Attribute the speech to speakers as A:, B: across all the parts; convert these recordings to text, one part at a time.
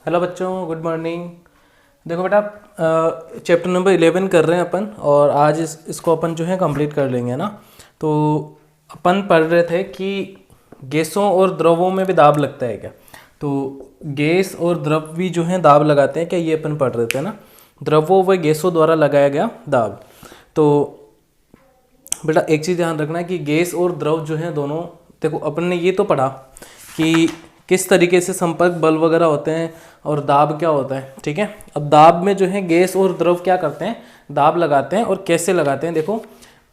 A: Hello बच्चों, good morning. देखो बेटा, चैप्टर नंबर 11 कर रहे हैं अपन, और आज इसको अपन जो है कंप्लीट कर लेंगे ना। तो अपन पढ़ रहे थे कि गैसों और द्रवों में भी दाब लगता है क्या। तो गैस और द्रव भी जो है दाब लगाते हैं क्या, ये अपन पढ़ रहे थे ना। द्रवों व गैसों द्वारा लगाया गया दाब। तो बेटा एक चीज़ ध्यान रखना है कि गैस और द्रव जो है दोनों, देखो अपन ने ये तो पढ़ा कि किस तरीके से संपर्क बल वगैरह होते हैं और दाब क्या होता है, ठीक है। अब दाब में जो है गैस और द्रव क्या करते हैं, दाब लगाते हैं। और कैसे लगाते हैं, देखो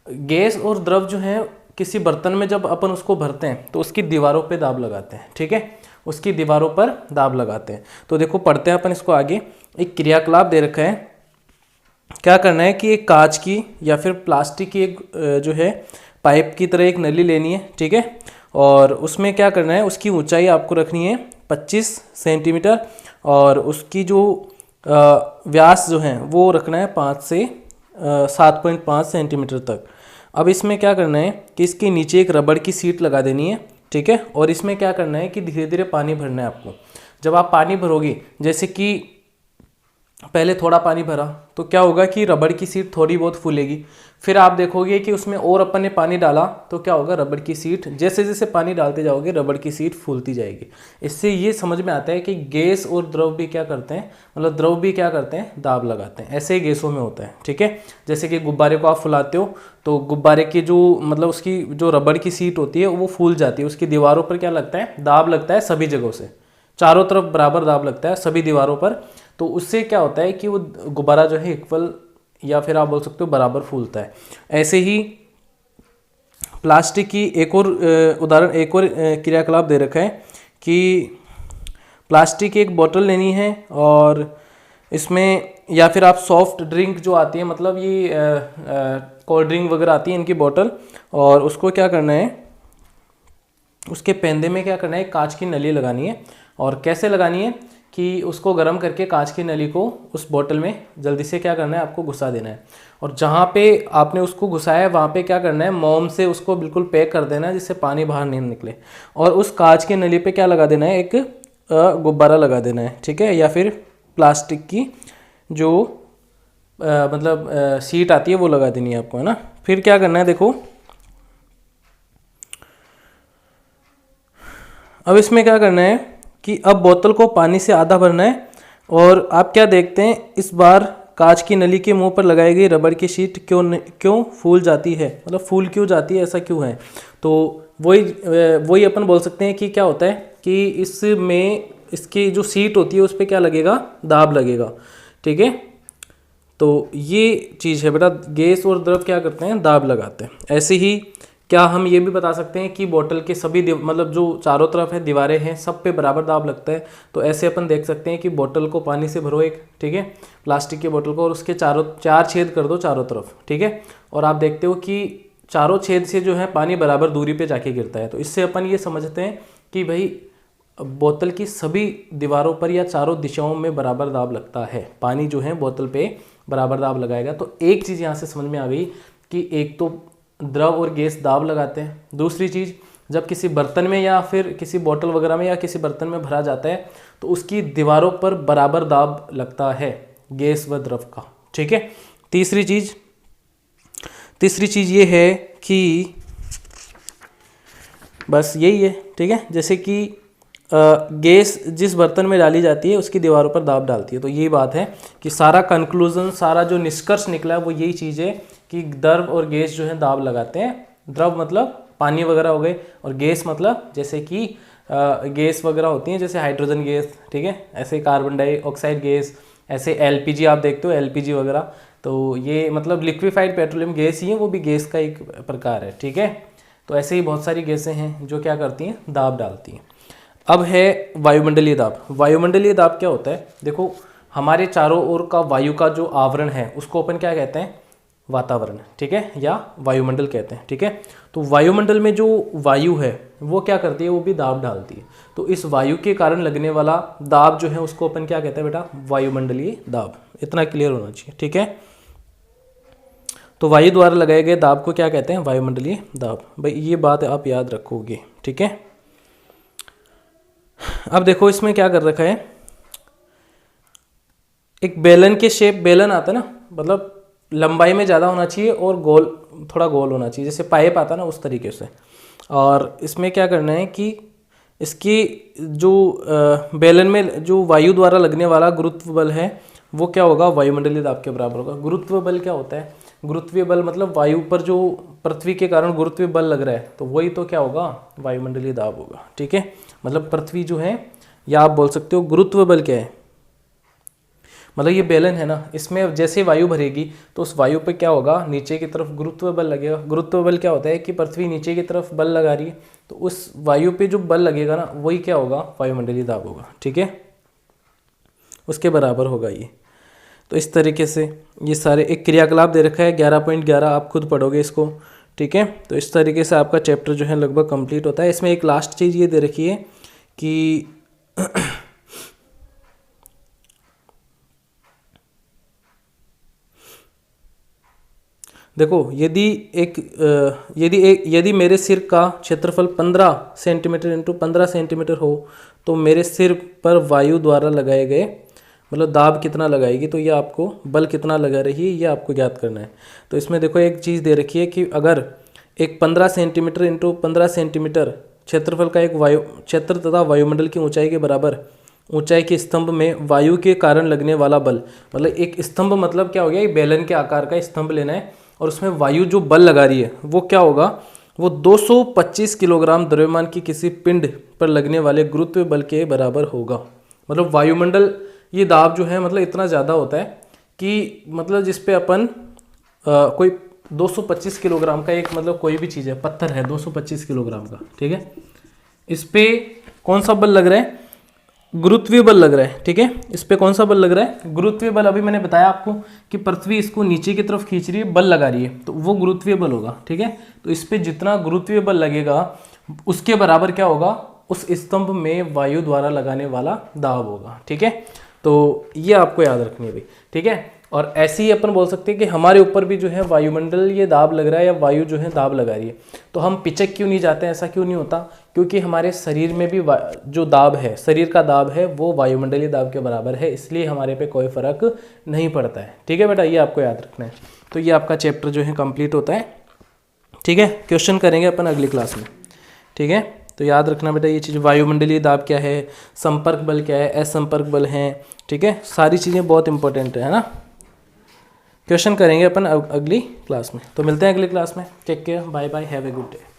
A: गैस और द्रव जो है किसी बर्तन में जब अपन उसको भरते हैं तो उसकी दीवारों पे दाब लगाते हैं, ठीक है। उसकी दीवारों पर दाब लगाते हैं। तो देखो पढ़ते हैं अपन इसको आगे। एक क्रियाकलाप दे रखा है, क्या करना है कि एक कांच की या फिर प्लास्टिक की एक जो है पाइप की तरह एक नली लेनी है, ठीक है। और उसमें क्या करना है, उसकी ऊंचाई आपको रखनी है 25 सेंटीमीटर, और उसकी जो व्यास जो है वो रखना है 5 से 7.5 सेंटीमीटर तक। अब इसमें क्या करना है कि इसके नीचे एक रबड़ की सीट लगा देनी है, ठीक है। और इसमें क्या करना है कि धीरे धीरे पानी भरना है आपको। जब आप पानी भरोगे, जैसे कि पहले थोड़ा पानी भरा तो क्या होगा कि रबड़ की सीट थोड़ी बहुत फूलेगी। फिर आप देखोगे कि उसमें और अपन ने पानी डाला तो क्या होगा, रबड़ की सीट जैसे जैसे पानी डालते जाओगे रबड़ की सीट फूलती जाएगी। इससे ये समझ में आता है कि गैस और द्रव भी क्या करते हैं, मतलब द्रव भी क्या करते हैं, दाब लगाते हैं। ऐसे ही गैसों में होता है, ठीक है। जैसे कि गुब्बारे को आप फुलाते हो तो गुब्बारे की जो मतलब उसकी जो रबड़ की सीट होती है वो फूल जाती है। उसकी दीवारों पर क्या लगता है, दाब लगता है सभी जगहों से, चारों तरफ बराबर दाब लगता है सभी दीवारों पर। तो उससे क्या होता है कि वो गुब्बारा जो है इक्वल या फिर आप बोल सकते हो बराबर फूलता है। ऐसे ही प्लास्टिक की एक और उदाहरण, एक और क्रियाकलाप दे रखा है कि प्लास्टिक की एक बोतल लेनी है, और इसमें या फिर आप सॉफ्ट ड्रिंक जो आती है, मतलब ये कोल्ड ड्रिंक वगैरह आती है इनकी बोतल, और उसको क्या करना है, उसके पेंदे में क्या करना है, कांच की नली लगानी है। और कैसे लगानी है कि उसको गर्म करके कांच की नली को उस बोतल में जल्दी से क्या करना है, आपको घुसा देना है। और जहाँ पे आपने उसको घुसाया है वहाँ पे क्या करना है, मोम से उसको बिल्कुल पैक कर देना है जिससे पानी बाहर नहीं निकले। और उस कांच की नली पे क्या लगा देना है, एक गुब्बारा लगा देना है, ठीक है। या फिर प्लास्टिक की जो मतलब सीट आती है वो लगा देनी है आपको, है ना। फिर क्या करना है, देखो अब इसमें क्या करना है कि अब बोतल को पानी से आधा भरना है। और आप क्या देखते हैं, इस बार कांच की नली के मुंह पर लगाई गई रबड़ की शीट क्यों फूल जाती है, मतलब फूल क्यों जाती है, ऐसा क्यों है। तो वही अपन बोल सकते हैं कि क्या होता है कि इसमें इसकी जो सीट होती है उस पर क्या लगेगा, दाब लगेगा, ठीक है। तो ये चीज़ है बेटा, गैस और द्रव क्या करते हैं, दाब लगाते हैं। ऐसे ही क्या हम ये भी बता सकते हैं कि बोतल के सभी मतलब जो चारों तरफ है दीवारें हैं सब पे बराबर दाब लगता है। तो ऐसे अपन देख सकते हैं कि बोतल को पानी से भरो एक, ठीक है, प्लास्टिक की बोतल को, और उसके चार छेद कर दो चारों तरफ, ठीक है। और आप देखते हो कि चारों छेद से जो है पानी बराबर दूरी पे जाके गिरता है। तो इससे अपन ये समझते हैं कि भाई बोतल की सभी दीवारों पर या चारों दिशाओं में बराबर दाब लगता है। पानी जो है बोतल पे बराबर दाब लगाएगा। तो एक चीज़ यहाँ से समझ में आ गई कि एक तो द्रव और गैस दाब लगाते हैं। दूसरी चीज़, जब किसी बर्तन में या फिर किसी बोतल वगैरह में या किसी बर्तन में भरा जाता है तो उसकी दीवारों पर बराबर दाब लगता है गैस व द्रव का, ठीक है। तीसरी चीज़ ये है कि बस यही है, ठीक है। जैसे कि गैस जिस बर्तन में डाली जाती है उसकी दीवारों पर दाब डालती है। तो यही बात है कि सारा कंक्लूजन, सारा जो निष्कर्ष निकला है वो यही चीज़ है कि द्रव और गैस जो है दाब लगाते हैं। द्रव मतलब पानी वगैरह हो गए, और गैस मतलब जैसे कि गैस वगैरह होती हैं, जैसे हाइड्रोजन गैस, ठीक है, ऐसे कार्बन डाइऑक्साइड गैस, ऐसे एलपीजी आप देखते हो, एलपीजी वगैरह। तो ये मतलब लिक्विफाइड पेट्रोलियम गैस ही है, वो भी गैस का एक प्रकार है, ठीक है। तो ऐसे ही बहुत सारी गैसें हैं जो क्या करती हैं, दाब डालती हैं। अब है वायुमंडलीय दाब। वायुमंडलीय दाब क्या होता है, देखो हमारे चारों ओर का वायु का जो आवरण है उसको अपन क्या कहते हैं, वातावरण, ठीक है, या वायुमंडल कहते हैं, ठीक है। तो वायुमंडल में जो वायु है वो क्या करती है, वो भी दाब डालती है। तो इस वायु के कारण लगने वाला दाब जो है उसको अपन क्या कहते हैं बेटा, वायुमंडलीय दाब। इतना क्लियर होना चाहिए, ठीक है। तो वायु द्वारा लगाए गए दाब को क्या कहते हैं, वायुमंडलीय दाब। भाई ये बात आप याद रखोगे, ठीक है। अब देखो इसमें क्या कर रखा है, एक बेलन के शेप, बेलन आता है ना, मतलब लंबाई में ज़्यादा होना चाहिए और गोल, थोड़ा गोल होना चाहिए, जैसे पाइप आता है ना उस तरीके से। और इसमें क्या करना है कि इसकी जो बेलन में जो वायु द्वारा लगने वाला गुरुत्व बल है वो क्या होगा, वायुमंडलीय दाब के बराबर होगा। गुरुत्व बल क्या होता है, गुरुत्वीय बल मतलब वायु पर जो पृथ्वी के कारण गुरुत्वीय बल लग रहा है, तो वही तो क्या होगा, वायुमंडलीय दाब होगा। ठीक है, मतलब पृथ्वी जो है, या आप बोल सकते हो गुरुत्व बल क्या है, मतलब ये बेलन है ना, इसमें जैसे वायु भरेगी तो उस वायु पे क्या होगा, नीचे की तरफ गुरुत्व बल लगेगा। गुरुत्व बल क्या होता है कि पृथ्वी नीचे की तरफ बल लगा रही है, तो उस वायु पे जो बल लगेगा ना वही क्या होगा, वायुमंडलीय दाब होगा। ठीक है, उसके बराबर होगा ये। तो इस तरीके से ये सारे एक क्रियाकलाप दे रखा है 11.11, आप खुद पढ़ोगे इसको। ठीक है, तो इस तरीके से आपका चैप्टर जो है लगभग कंप्लीट होता है। इसमें एक लास्ट चीज़ ये दे रखी है कि देखो, यदि मेरे सिर का क्षेत्रफल 15 सेंटीमीटर इंटू 15 सेंटीमीटर हो तो मेरे सिर पर वायु द्वारा लगाए गए मतलब दाब कितना लगाएगी, तो ये आपको बल कितना लगा रही है ये आपको ज्ञात करना है। तो इसमें देखो एक चीज़ दे रखी है कि अगर एक 15 सेंटीमीटर इंटू 15 सेंटीमीटर क्षेत्रफल का एक वायु क्षेत्र तथा वायुमंडल की ऊंचाई के बराबर ऊंचाई के स्तंभ में वायु के कारण लगने वाला बल, मतलब एक स्तंभ मतलब क्या हो गया, एक बेलन के आकार का स्तंभ लेना है और उसमें वायु जो बल लगा रही है वो क्या होगा, वो 225 किलोग्राम द्रव्यमान की किसी पिंड पर लगने वाले गुरुत्व बल के बराबर होगा। मतलब वायुमंडल ये दाब जो है मतलब इतना ज़्यादा होता है कि मतलब जिस पे अपन कोई 225 किलोग्राम का एक मतलब कोई भी चीज़ है, पत्थर है 225 किलोग्राम का, ठीक है, इस पे कौन सा बल लग रहा है, गुरुत्वीय बल लग रहा है। ठीक है, इस पे कौन सा बल लग रहा है, गुरुत्वीय बल। अभी मैंने बताया आपको कि पृथ्वी इसको नीचे की तरफ खींच रही है, बल लगा रही है, तो वो गुरुत्वीय बल होगा। ठीक है, तो इस पे जितना गुरुत्वीय बल लगेगा उसके बराबर क्या होगा, उस स्तंभ में वायु द्वारा लगाने वाला दाब होगा। ठीक है, तो ये आपको याद रखनी है भाई। ठीक है, और ऐसे ही अपन बोल सकते हैं कि हमारे ऊपर भी जो है वायुमंडल ये दाब लग रहा है या वायु जो है दाब लगा रही है, तो हम पिचक क्यों नहीं जाते हैं, ऐसा क्यों नहीं होता, क्योंकि हमारे शरीर में भी जो दाब है, शरीर का दाब है वो वायुमंडलीय दाब के बराबर है, इसलिए हमारे पे कोई फर्क नहीं पड़ता है। ठीक है बेटा, ये आपको याद रखना है। तो ये आपका चैप्टर जो है कंप्लीट होता है। ठीक है, क्वेश्चन करेंगे अपन अगली क्लास में। ठीक है, तो याद रखना बेटा ये चीज़, वायुमंडलीय दाब क्या है, संपर्क बल क्या है, असंपर्क बल है। ठीक है, सारी चीज़ें बहुत इंपॉर्टेंट है ना। क्वेश्चन करेंगे अपन अगली क्लास में, तो मिलते हैं अगली क्लास में। Take care, bye bye, have a good day.